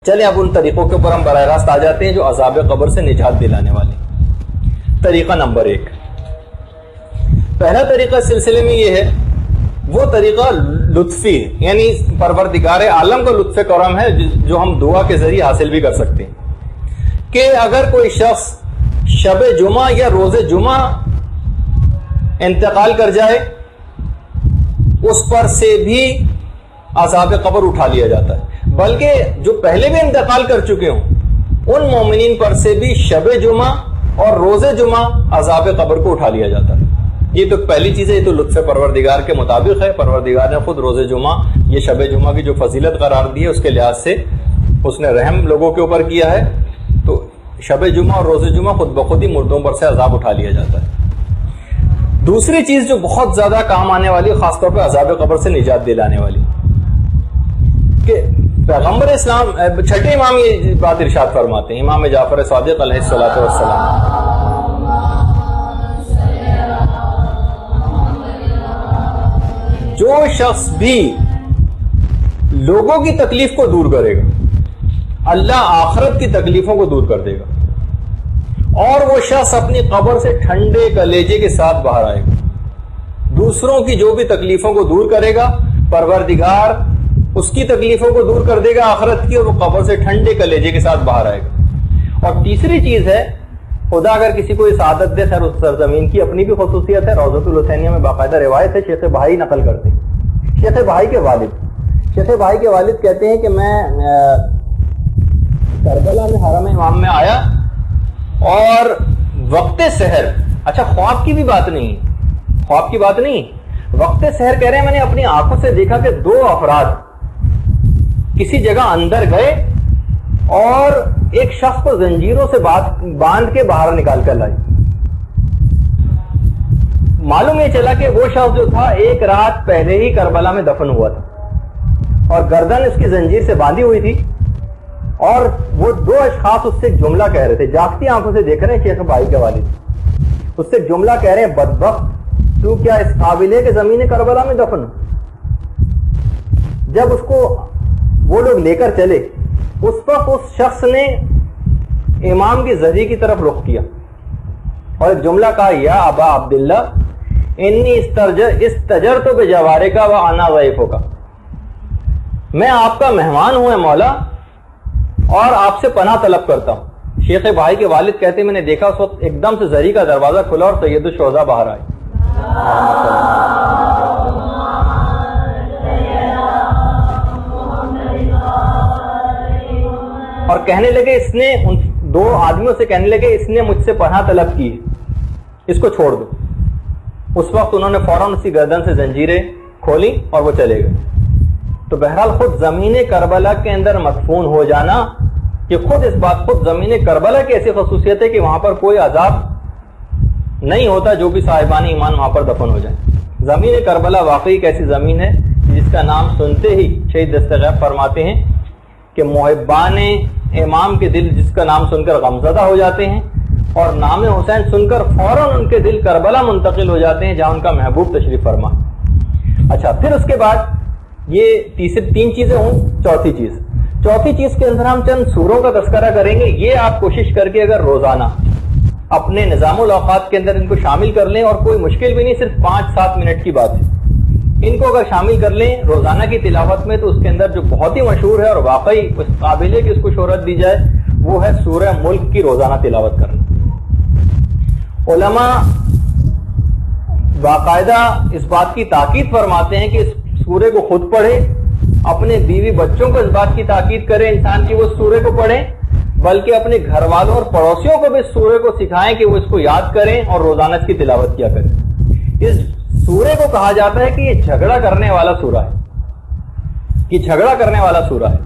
چلیں اب ان طریقوں کے اوپر ہم براہ راست آ جاتے ہیں جو عذاب قبر سے نجات دلانے والے. طریقہ نمبر 1. پہلا طریقہ اس سلسلے میں یہ ہے، وہ طریقہ لطفی ہے، یعنی پروردگار عالم کا لطف کرم ہے جو ہم دعا کے ذریعے حاصل بھی کر سکتے ہیں، کہ اگر کوئی شخص شب جمعہ یا روز جمعہ انتقال کر جائے، اس پر سے بھی عذاب قبر اٹھا لیا جاتا ہے، بلکہ جو پہلے بھی انتقال کر چکے ہوں ان مومنین پر سے بھی شب جمعہ اور روز جمعہ عذاب قبر کو اٹھا لیا جاتا ہے. یہ تو پہلی چیز ہے، یہ تو لطف پروردگار کے مطابق ہے. پروردگار نے خود روز جمعہ یہ شب جمعہ کی جو فضیلت قرار دی ہے اس کے لحاظ سے اس نے رحم لوگوں کے اوپر کیا ہے، تو شب جمعہ اور روز جمعہ خود بخود ہی مردوں پر سے عذاب اٹھا لیا جاتا ہے. دوسری چیز جو بہت زیادہ کام آنے والی، خاص طور پہ عذاب قبر سے نجات دلانے والی، کہ پیغمبر اسلام چھٹے امام یہ بات ارشاد فرماتے ہیں، امام جعفر صادق علیہ الصلوۃ والسلام، جو شخص بھی لوگوں کی تکلیف کو دور کرے گا اللہ آخرت کی تکلیفوں کو دور کر دے گا، اور وہ شخص اپنی قبر سے ٹھنڈے کلیجے کے ساتھ باہر آئے گا. دوسروں کی جو بھی تکلیفوں کو دور کرے گا پروردگار اس کی تکلیفوں کو دور کر دے گا آخرت کی، اور وہ قبر سے ٹھنڈے کلیجے کے ساتھ باہر آئے گا. اور تیسری چیز ہے، خدا اگر کسی کو سعادت دے، خیر اس سرزمین کی اپنی بھی خصوصیت ہے. روضۃ الحسینیہ میں باقاعدہ روایت ہے، شیخ بھائی نقل کرتے ہیں. شیخ بھائی کے والد کہتے ہیں کہ میں کربلا میں حرم امام میں آیا اور وقت سحر، اچھا خواب کی بات نہیں، وقت سحر کہہ رہے ہیں، میں نے اپنی آنکھوں سے دیکھا کہ 2 افراد کسی جگہ اندر گئے اور ایک شخص کو زنجیروں سے باندھ کے باہر نکال کر لائی. معلوم یہ چلا کہ وہ شخص جو تھا ایک رات پہلے ہی کربلا میں دفن ہوا تھا اور گردن اس کی زنجیر سے باندھی ہوئی تھی، اور وہ 2 اشخاص اس سے ایک جملہ کہہ رہے تھے، جاگتی آنکھوں سے دیکھ رہے ہیں شیخ بھائی کے والد، اس سے ایک جملہ کہہ رہے ہیں، بدبخت تو کیا اس قابل ہے کہ زمین کربلا میں دفن. جب اس کو وہ لوگ لے کر چلے، اس وقت اس شخص نے امام کی زری کی طرف رخ کیا اور ایک جملہ کہا، یا ابا عبداللہ انی استجرت بجوارک وانا ضیفک، میں آپ کا مہمان ہوں مولا اور آپ سے پناہ طلب کرتا ہوں. شیخ بھائی کے والد کہتے ہیں میں نے دیکھا اس وقت ایک دم سے زری کا دروازہ کھلا اور سید الشہداء باہر آئے. اور کہنے لگے، اس نے ان 2 آدمیوں سے کہنے لگے اس نے مجھ سے پناہ طلب کی ہے، اس کو چھوڑ دو. اس وقت انہوں نے فوراً اسی گردن سے زنجیریں کھولی اور وہ چلے گئے. تو بہرحال خود زمین کربلا کے اندر مدفون ہو جانا، کہ خود زمین کربلا کی ایسی خصوصیت ہے کہ وہاں پر کوئی عذاب نہیں ہوتا جو بھی صاحبان ایمان وہاں پر دفن ہو جائیں. زمین کربلا واقعی ایک ایسی زمین ہے جس کا نام سنتے ہی شہید دستغیب فرماتے ہیں کہ محبان امام کے دل جس کا نام سن کر غمزدہ ہو جاتے ہیں، اور نام حسین سن کر فوراً ان کے دل کربلا منتقل ہو جاتے ہیں جہاں ان کا محبوب تشریف فرما. اچھا، پھر اس کے بعد یہ 3 چیزیں ہوں. چوتھی چیز کے اندر ہم چند سوروں کا تذکرہ کریں گے. یہ آپ کوشش کر کے اگر روزانہ اپنے نظام الاوقات کے اندر ان کو شامل کر لیں، اور کوئی مشکل بھی نہیں، صرف 5-7 منٹ کی بات ہے، ان کو اگر شامل کر لیں روزانہ کی تلاوت میں، تو اس کے اندر جو بہت ہی مشہور ہے اور واقعی اس قابل ہے کہ اس کو شہرت دی جائے، وہ ہے سورہ ملک کی روزانہ تلاوت کرنا. علماء باقاعدہ اس بات کی تاکید فرماتے ہیں کہ اس سورے کو خود پڑھے، اپنے بیوی بچوں کو اس بات کی تاکید کرے انسان کی وہ سورے کو پڑھیں، بلکہ اپنے گھر والوں اور پڑوسیوں کو بھی اس سورے کو سکھائیں کہ وہ اس کو یاد کریں اور روزانہ اس کی تلاوت کیا کریں. اس سورے کو کہا جاتا ہے کہ یہ جھگڑا کرنے والا سورہ ہے،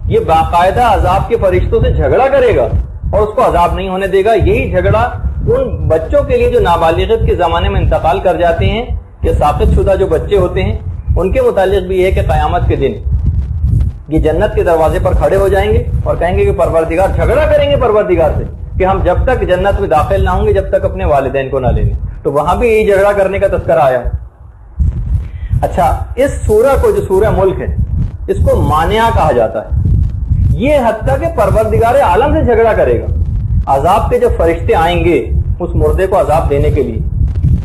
یہ باقاعدہ عذاب کے فرشتوں سے جھگڑا کرے گا اور اس کو عذاب نہیں ہونے دے گا. یہی جھگڑا ان بچوں کے لیے جو نابالغت کے زمانے میں انتقال کر جاتے ہیں، کہ ساقط شدہ جو بچے ہوتے ہیں، ان کے متعلق بھی ہے کہ قیامت کے دن یہ جنت کے دروازے پر کھڑے ہو جائیں گے اور کہیں گے کہ پروردگار، جھگڑا کریں گے پروردگار سے کہ ہم جب تک جنت میں داخل نہ ہوں گے جب تک اپنے والدین کو نہ لیں گے. تو وہاں بھی یہی جھگڑا کرنے کا تذکرہ آیا. اچھا، اس سورہ کو جو سورہ ملک ہے اس کو مانعہ کہا جاتا ہے. یہ حتیٰ کہ پروردگار عالم سے جھگڑا کرے گا. عذاب کے جب فرشتے آئیں گے اس مردے کو عذاب دینے کے لیے,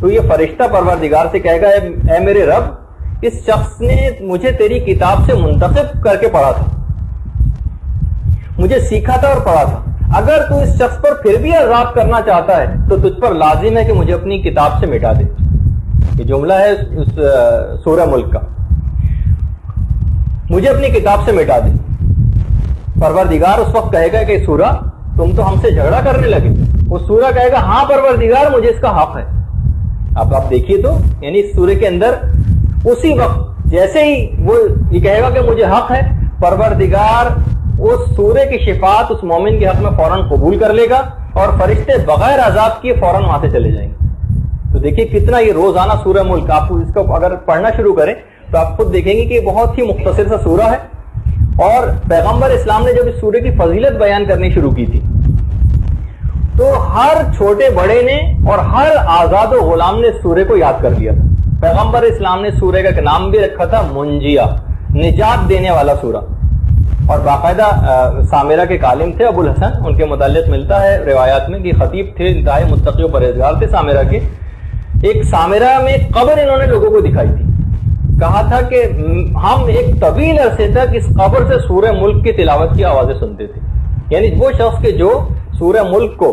تو یہ فرشتہ پروردگار سے کہے گا اے میرے رب, اس شخص نے مجھے تیری کتاب سے منتخب کر کے پڑھا تھا, مجھے سیکھا تھا اور پڑھا تھا, اگر تو اس شخص پر پھر بھی عذاب کرنا چاہتا ہے تو تجھ پر لازم ہے کہ مجھے اپنی کتاب سے مٹا دے. یہ جملہ ہے اس سورہ ملک کا, مجھے اپنی کتاب سے مٹا دے. پروردگار اس وقت کہے گا کہ سورہ تم تو ہم سے جھگڑا کرنے لگے. وہ سورہ کہے گا ہاں پروردگار مجھے اس کا حق ہے. اب آپ دیکھیے تو یعنی اس سورہ کے اندر اسی وقت جیسے ہی وہ یہ کہے گا کہ مجھے حق ہے, پروردگار اس سورہ کی شفاعت اس مومن کے حق میں فوراً قبول کر لے گا اور فرشتے بغیر عذاب کیے فوراً وہاں سے چلے جائیں گے. تو دیکھیے کتنا یہ روزانہ سورہ ملک, آپ اس کو اگر پڑھنا شروع کریں تو آپ خود دیکھیں گے کہ یہ بہت ہی مختصر سا سورہ ہے. اور پیغمبر اسلام نے جب اس سورہ کی فضیلت بیان کرنی شروع کی تھی تو ہر چھوٹے بڑے نے اور ہر آزاد و غلام نے اس سورہ کو یاد کر لیا تھا. پیغمبر اسلام نے سورہ کا نام بھی رکھا تھا منجیہ, نجات دینے والا سورہ. اور باقاعدہ سامرہ کے کالم تھے ابو الحسن, ان کے متعلق ملتا ہے روایات میں کہ خطیب تھے, انتہائی متقی و پرہیزگار تھے سامرہ کے. ایک سامرہ میں قبر انہوں نے لوگوں کو دکھائی تھی, کہا تھا کہ ہم ایک طویل عرصے تک اس قبر سے سورہ ملک کی تلاوت کی آوازیں سنتے تھے. یعنی وہ شخص کے جو سورہ ملک کو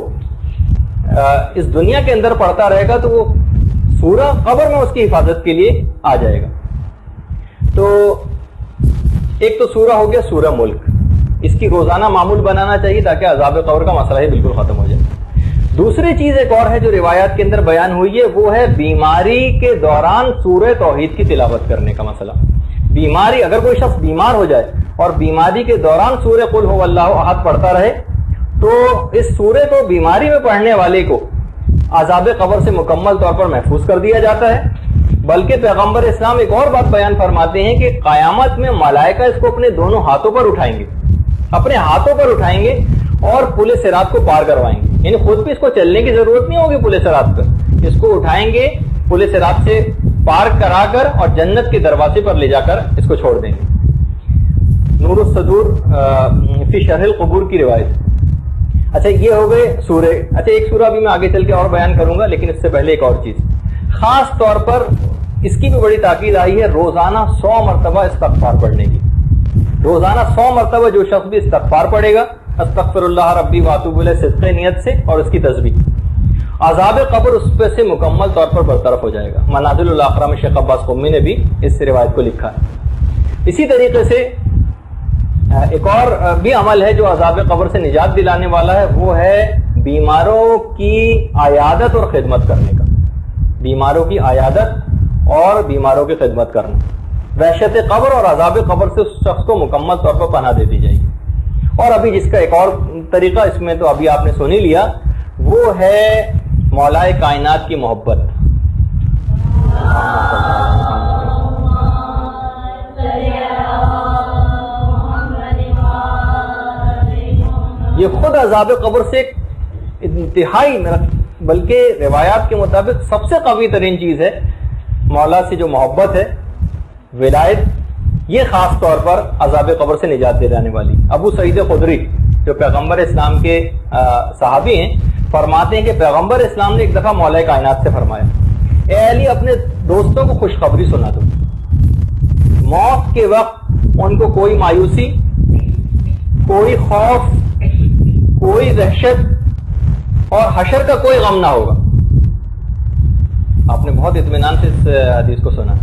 اس دنیا کے اندر پڑھتا رہے گا تو وہ سورہ قبر میں اس کی حفاظت کے لیے آ جائے گا. تو ایک تو سورہ ہو گیا سورہ ملک, اس کی روزانہ معمول بنانا چاہیے تاکہ عذاب قبر کا مسئلہ ہی بالکل ختم ہو جائے. دوسری چیز ایک اور ہے جو روایات کے اندر بیان ہوئی ہے, وہ ہے بیماری کے دوران سورہ توحید کی تلاوت کرنے کا مسئلہ. بیماری, اگر کوئی شخص بیمار ہو جائے اور بیماری کے دوران سورہ قل هو اللہ احد پڑھتا رہے تو اس سورہ کو بیماری میں پڑھنے والے کو عذاب قبر سے مکمل طور پر محفوظ کر دیا جاتا ہے. بلکہ پیغمبر اسلام ایک اور بات بیان فرماتے ہیں کہ قیامت میں ملائکہ اس کو اپنے دونوں ہاتھوں پر اٹھائیں گے, اپنے ہاتھوں پر اٹھائیں گے اور پل صراط کو پار کروائیں گے. یعنی خود بھی اس کو چلنے کی ضرورت نہیں ہوگی پل صراط پر, اس کو اٹھائیں گے, پل صراط سے پار کرا کر اور جنت کے دروازے پر لے جا کر اس کو چھوڑ دیں گے. نور الصدور فی شرح القبور کی روایت. اچھا یہ ہو گئے سورہ. اچھا ایک سورہ بھی میں آگے چل کے اور بیان کروں گا, لیکن اس سے پہلے ایک اور چیز, خاص طور پر اس کی بھی بڑی تاکید آئی ہے روزانہ 100 مرتبہ استغفار پڑھنے کی. روزانہ 100 مرتبہ جو شخص بھی استغفار پڑھے گا, استغفر اللہ ربی واتوب الیہ صدق نیت سے اور اس کی تسبیح, عذاب قبر اس پہ سے مکمل طور پر برطرف ہو جائے گا. منازل الاخرہ میں شیخ عباس قمی نے بھی اس روایت کو لکھا ہے. اسی طریقے سے ایک اور بھی عمل ہے جو عذاب قبر سے نجات دلانے والا ہے, وہ ہے بیماروں کی عیادت اور خدمت کرنے کا. بیماروں کی عیادت اور بیماروں کی خدمت کرنا. وحشت قبر اور عذاب قبر سے اس شخص کو مکمل طور پر پناہ دے دی جائے گی. اور ابھی جس کا ایک اور طریقہ اس میں تو ابھی آپ نے سن ہی لیا, وہ ہے مولائے کائنات کی محبت. یہ خود عذاب قبر سے انتہائی, بلکہ روایات کے مطابق سب سے قوی ترین چیز ہے مولا سے جو محبت ہے, ولایت. یہ خاص طور پر عذاب قبر سے نجات دلانے والی. ابو سعید خدری جو پیغمبر اسلام کے صحابی ہیں فرماتے ہیں کہ پیغمبر اسلام نے ایک دفعہ مولا کائنات سے فرمایا, اے علی اپنے دوستوں کو خوشخبری سنا دو, موت کے وقت ان کو کوئی مایوسی, کوئی خوف, کوئی دہشت اور حشر کا کوئی غم نہ ہوگا. آپ نے بہت اطمینان سے اس حدیث کو سنا.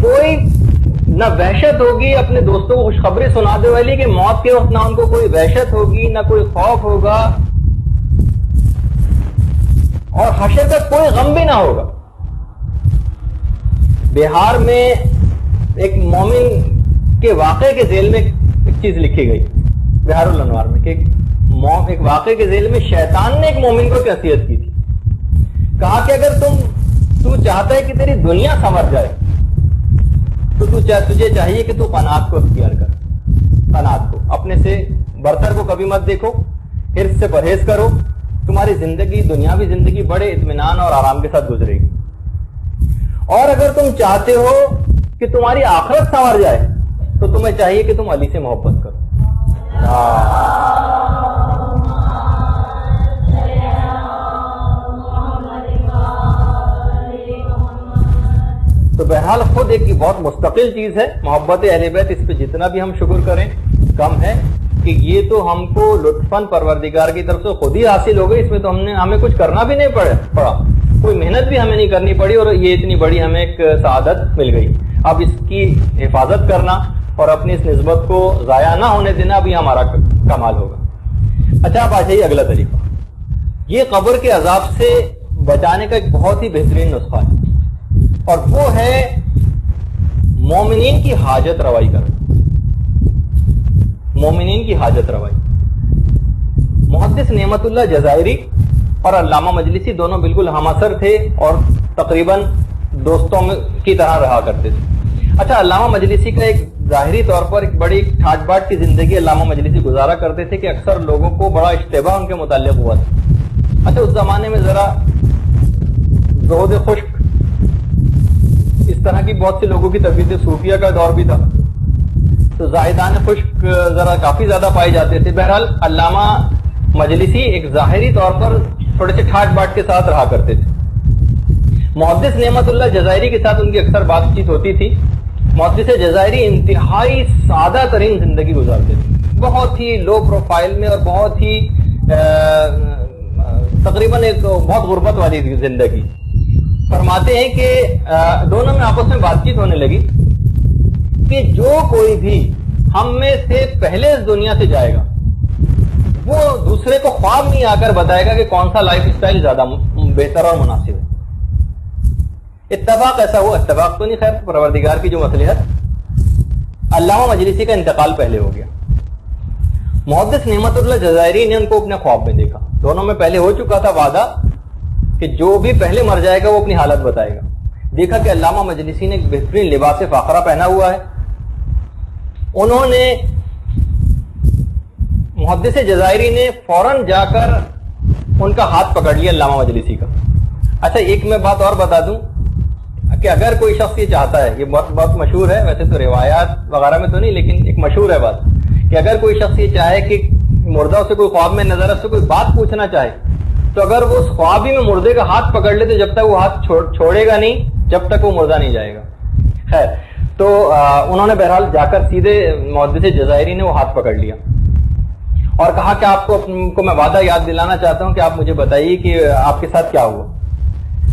کوئی نہ وحشت ہوگی, اپنے دوستوں کو خوشخبری سنا دے والی کہ موت کے وقت نہ ان کو کوئی وحشت ہوگی, نہ کوئی خوف ہوگا اور حشر کا کوئی غم بھی نہ ہوگا. بہار میں ایک مومن کے واقعے کے ذیل میں ایک چیز لکھی گئی بہار الانوار میں, کہ ایک واقعے کے ذیل میں شیطان نے ایک مومن کو نصیحت کی تھی. کہا کہ اگر تو چاہتا ہے کہ تیری دنیا سنور جائے تو تجھے چاہیے کہ تو قناعت کو اختیار کر. قناعت کو, اپنے سے برتر کو کبھی مت دیکھو, حرص سے پرہیز کرو, تمہاری زندگی دنیاوی زندگی بڑے اطمینان اور آرام کے ساتھ گزرے گی. اور اگر تم چاہتے ہو کہ تمہاری آخرت سنور جائے تو تمہیں چاہیے کہ تم علی سے محبت کرو. تو بہرحال خود ایک بہت مستقل چیز ہے محبت اہل بیت. اس پہ جتنا بھی ہم شکر کریں کم ہے کہ یہ تو ہم کو لطفاً پروردگار کی طرف سے خود ہی حاصل ہو گئی. اس میں تو ہمیں کچھ کرنا بھی نہیں پڑا, کوئی محنت بھی ہمیں نہیں کرنی پڑی, اور یہ اتنی بڑی ہمیں ایک سعادت مل گئی. اب اس کی حفاظت کرنا اور اپنی اس نسبت کو ضائع نہ ہونے دینا بھی ہمارا کمال ہوگا. اچھا اب آ جائیے اگلا طریقہ. یہ قبر کے عذاب سے بچانے کا ایک بہت ہی بہترین نسخہ ہے, اور وہ ہے مومنین کی حاجت روائی کرنا. مومنین کی حاجت روائی. محدث نعمت اللہ جزائری اور علامہ مجلسی دونوں بالکل ہم اثر تھے اور تقریباً دوستوں کی طرح رہا کرتے تھے. اچھا, علامہ مجلسی کا ایک ظاہری طور پر ایک بڑی ٹھاٹ باٹ کی زندگی علامہ مجلسی گزارا کرتے تھے کہ اکثر لوگوں کو بڑا اشتباہ ان کے متعلق ہوا تھا. اچھا, اس زمانے میں ذرا زہد خشک اس طرح کی بہت سے لوگوں کی طبیعت صوفیہ کا دور بھی تھا, تو زاہدان خشک ذرا کافی زیادہ پائے جاتے تھے. بہرحال علامہ مجلسی ایک ظاہری طور پر تھوڑے سے ٹھاٹ باٹ کے ساتھ رہا کرتے تھے. محدث نعمت اللہ جزائری کے ساتھ ان کی اکثر بات چیت ہوتی تھی. محدث جزائری انتہائی سادہ ترین زندگی گزارتے تھے, بہت ہی لو پروفائل میں اور بہت ہی تقریباً ایک بہت غربت والی زندگی. فرماتے ہیں کہ دونوں میں آپس میں بات چیت ہونے لگی کہ جو کوئی بھی ہم میں سے پہلے اس دنیا سے جائے گا وہ دوسرے کو خواب نہیں آ کر بتائے گا کہ کون سا لائف اسٹائل زیادہ بہتر اور مناسب ہے. اتفاق ایسا ہوا, اتفاق تو نہیں, خیر پروردگار کی جو مصلحت. علامہ مجلسی کا انتقال پہلے ہو گیا. محدث نعمت اللہ جزائری نے ان کو اپنے خواب میں دیکھا. دونوں میں پہلے ہو چکا تھا وعدہ کہ جو بھی پہلے مر جائے گا وہ اپنی حالت بتائے گا. دیکھا کہ علامہ مجلسی نے ایک بہترین لباس فاخرہ پہنا ہوا ہے. انہوں نے محدث جزائری نے فوراً جا کر ان کا ہاتھ پکڑ لیا علامہ مجلسی کا. اچھا, ایک میں بات اور بتا دوں کہ اگر کوئی شخص یہ چاہتا ہے, یہ بہت مشہور ہے, ویسے تو روایات وغیرہ میں تو نہیں لیکن ایک مشہور ہے بات, کہ اگر کوئی شخص یہ چاہے کہ مردہ سے کوئی خواب میں نظر سے کوئی بات پوچھنا چاہے تو اگر وہ اس خوابی میں مردے کا ہاتھ پکڑ لے تو جب تک وہ ہاتھ چھوڑے گا نہیں جب تک وہ مردہ نہیں جائے گا. خیر, تو انہوں نے بہرحال جا کر سیدھے محدث جزائری نے وہ ہاتھ پکڑ لیا اور کہا کہ آپ کو میں وعدہ یاد دلانا چاہتا ہوں کہ آپ مجھے بتائیے کہ آپ کے ساتھ کیا ہوا.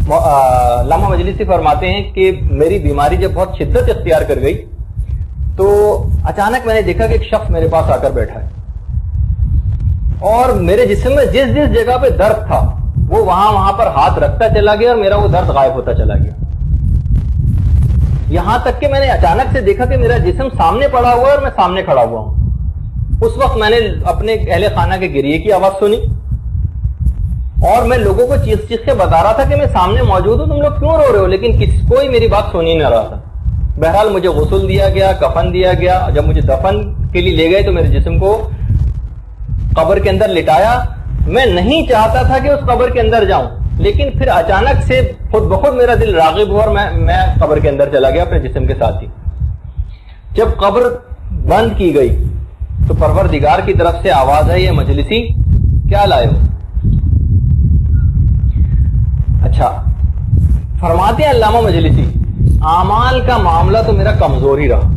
علامہ مجلسی فرماتے ہیں کہ میری بیماری جب بہت شدت اختیار کر گئی تو اچانک میں نے دیکھا کہ ایک شخص میرے پاس آ کر بیٹھا ہے اور میرے جسم میں جس جس جگہ پہ درد تھا وہ وہاں پر ہاتھ رکھتا چلا گیا اور میرا وہ درد غائب ہوتا چلا گیا. یہاں تک کہ میں نے اچانک سے دیکھا کہ میرا جسم سامنے پڑا ہوا ہے اور میں سامنے کھڑا ہوا ہوں. اس وقت میں نے اپنے اہل خانہ کے گریے کی آواز سنی اور میں لوگوں کو چیخ چیخ کے بتا رہا تھا کہ میں سامنے موجود ہوں, تم لوگ کیوں رو رہے ہو, لیکن کوئی میری بات سن ہی نہ رہا تھا. بہرحال مجھے غسل دیا گیا, کفن دیا گیا. جب مجھے دفن کے لیے لے گئے تو میرے جسم کو قبر کے اندر لٹایا. میں نہیں چاہتا تھا کہ اس قبر کے اندر جاؤں, لیکن پھر اچانک سے خود بخود میرا دل راغب ہوا اور میں قبر کے اندر چلا گیا اپنے جسم کے ساتھ ہی. جب قبر بند کی گئی تو پروردگار کی طرف سے آواز ہے, یہ مجلسی کیا لائے ہو. اچھا, فرماتے ہیں علامہ مجلسی اعمال کا معاملہ تو میرا کمزور ہی رہا,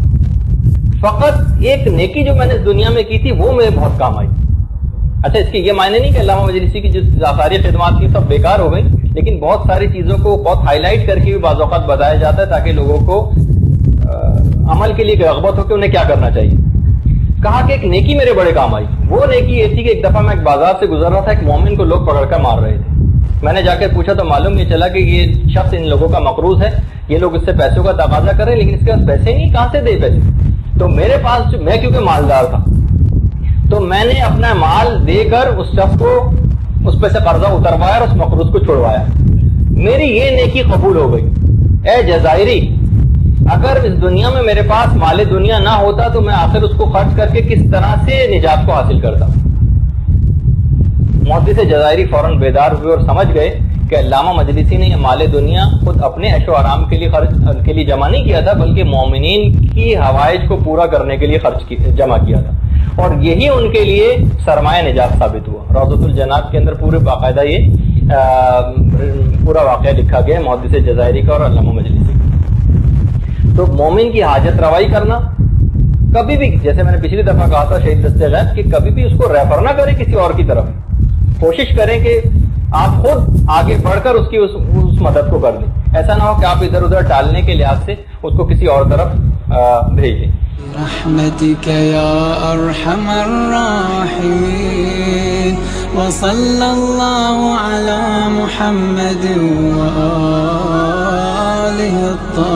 فقط ایک نیکی جو میں نے اس دنیا میں کی تھی وہ میرے بہت کام آئی. اچھا, اس کی یہ معنی نہیں کہ علامہ مجلسی کی جو ساری خدمات کی سب بیکار ہو گئی, لیکن بہت ساری چیزوں کو بہت ہائی لائٹ کر کے بھی بعض اوقات بتایا جاتا ہے تاکہ لوگوں کو عمل کے لیے رغبت ہو کہ انہیں کیا کرنا چاہیے. کہا کہ ایک نیکی میرے بڑے کام آئی. وہ نیکی یہ تھی کہ ایک دفعہ میں ایک بازار سے گزر رہا تھا, ایک مومن کو لوگ پکڑ کر مار رہے تھے. میں نے جا کے پوچھا تو معلوم یہ چلا کہ یہ شخص ان لوگوں کا مقروض ہے, یہ لوگ اس سے پیسوں کا تقاضا کر رہے ہیں لیکن اس کے پاس پیسے نہیں, کہاں سے دے پیسے. تو میرے پاس میں کیونکہ مالدار تھا تو میں نے اپنا مال دے کر اس شخص کو اس پہ سے قرضہ اتروایا اور اس مقروض کو چھڑوایا. میری یہ نیکی قبول ہو گئی. اے جزائری, اگر اس دنیا میں میرے پاس مال دنیا نہ ہوتا تو میں آخر اس کو خرچ کر کے کس طرح سے نجات کو حاصل کرتا. محدث جزائری فوراً بیدار ہوئے اور سمجھ گئے کہ علامہ مجلسی نے یہ مال دنیا خود اپنے عیش و آرام کے لیے جمع نہیں کیا تھا، بلکہ مومنین کی حوائج کو پورا کرنے کے لیے جمع کیا تھا، اور یہی ان کے لیے سرمایہ نجات ثابت ہوا۔ روضۃ الجنات کے اندر پورے باقاعدہ یہ پورا واقعہ لکھا گیا محدث جزائری کا اور علامہ مجلسی کا۔ تو مومن کی حاجت روائی کرنا، کبھی بھی جیسے میں نے پچھلی دفعہ کہا تھا شہید دستے غیب کہ کبھی بھی اس کو ریفر نہ کریں کسی اور کی طرف، کوشش کریں کہ آپ خود آگے بڑھ کر اس مدد کو کر دیں، ایسا نہ ہو کہ آپ ادھر ادھر ٹالنے کے لحاظ سے اس کو کسی اور طرف بھیج دیں۔ برحمتك يا أرحم الراحمين وصلى الله على محمد وآله الطاهرين